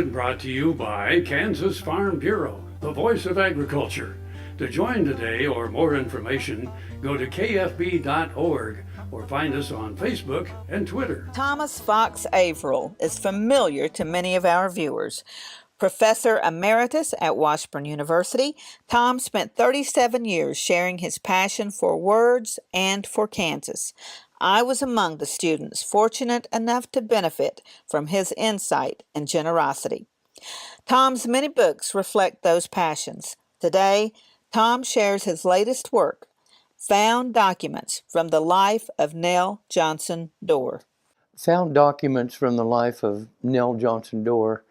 Brought to you by Kansas Farm Bureau, the voice of agriculture. To join today or more information, go to kfb.org or find us on Facebook and Twitter. Thomas Fox Averill is familiar to many of our viewers. Professor emeritus at Washburn University, Tom spent 37 years sharing his passion for words and for Kansas. I was among the students fortunate enough to benefit from his insight and generosity. Tom's many books reflect those passions. Today, Tom shares his latest work, Found Documents from the Life of Nell Johnson Doerr. Found Documents from the Life of Nell Johnson Doerr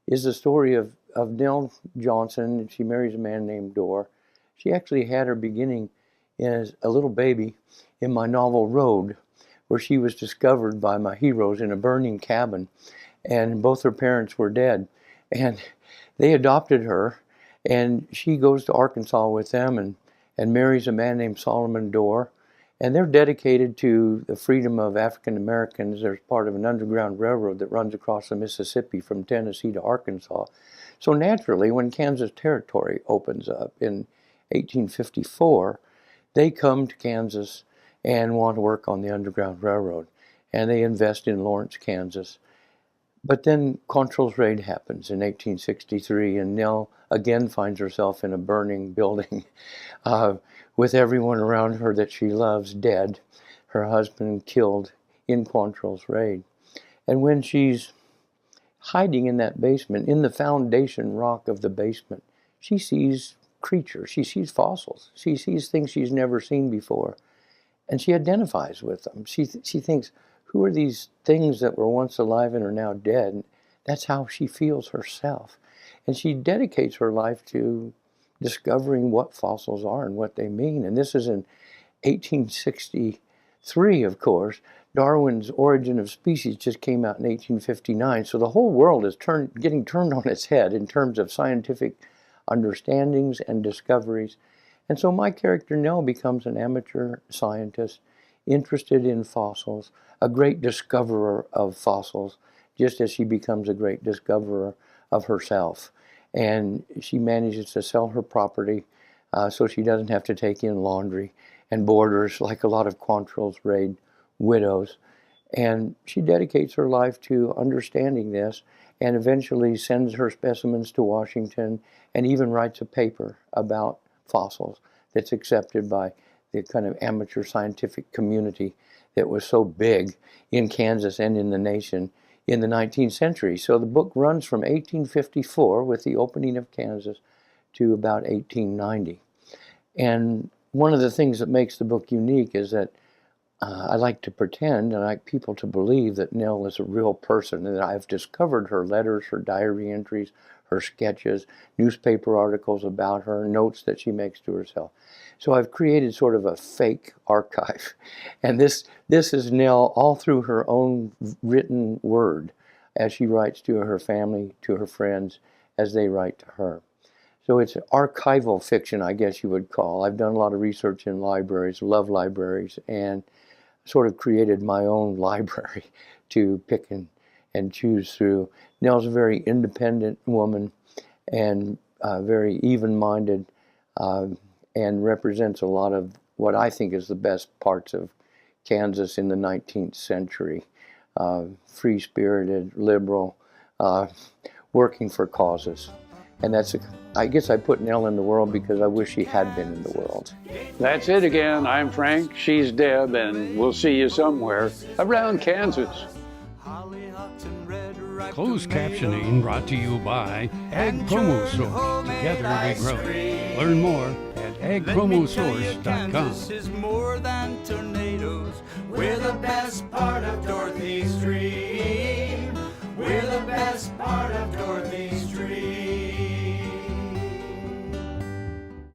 is the story of Nell Johnson. She marries a man named Doerr. She actually had her beginning as a little baby in my novel Road, where she was discovered by my heroes in a burning cabin, and both her parents were dead. And they adopted her, and she goes to Arkansas with them and marries a man named Solomon Doerr. And they're dedicated to the freedom of African Americans. They're part of an underground railroad that runs across the Mississippi from Tennessee to Arkansas. So naturally, when Kansas Territory opens up in 1854, they come to Kansas and want to work on the Underground Railroad. And they invest in Lawrence, Kansas. But then Quantrill's raid happens in 1863, and Nell again finds herself in a burning building with everyone around her that she loves dead, her husband killed in Quantrill's raid. And when she's hiding in that basement, in the foundation rock of the basement, she sees creatures, she sees fossils, she sees things she's never seen before, and she identifies with them. She thinks, who are these things that were once alive and are now dead? And that's how she feels herself. And she dedicates her life to discovering what fossils are and what they mean. And this is in 1863, of course. Darwin's Origin of Species just came out in 1859. So the whole world is getting turned on its head in terms of scientific understandings and discoveries. And so my character Nell becomes an amateur scientist interested in fossils, a great discoverer of fossils, just as she becomes a great discoverer of herself. And she manages to sell her property so she doesn't have to take in laundry and boarders like a lot of Quantrill's raid widows. And she dedicates her life to understanding this and eventually sends her specimens to Washington and even writes a paper about fossils that's accepted by the kind of amateur scientific community that was so big in Kansas and in the nation in the 19th century. So the book runs from 1854 with the opening of Kansas to about 1890. And one of the things that makes the book unique is that I like to pretend and I like people to believe that Nell is a real person, and that I've discovered her letters, her diary entries, her sketches, newspaper articles about her, notes that she makes to herself. So I've created sort of a fake archive. And this is Nell all through her own written word as she writes to her family, to her friends, as they write to her. So it's archival fiction, I guess you would call. I've done a lot of research in libraries, love libraries, and sort of created my own library to pick and choose through. Nell's a very independent woman and very even-minded and represents a lot of what I think is the best parts of Kansas in the 19th century. Free-spirited, liberal, working for causes. And I guess I put Nell in the world because I wish she had been in the world. That's it again. I'm Frank, she's Deb, and we'll see you somewhere around Kansas. Closed captioning brought to you by Ag Promo Source. Together we grow. Learn more at agpromosource.com. Kansas is more than tornadoes. We're the best part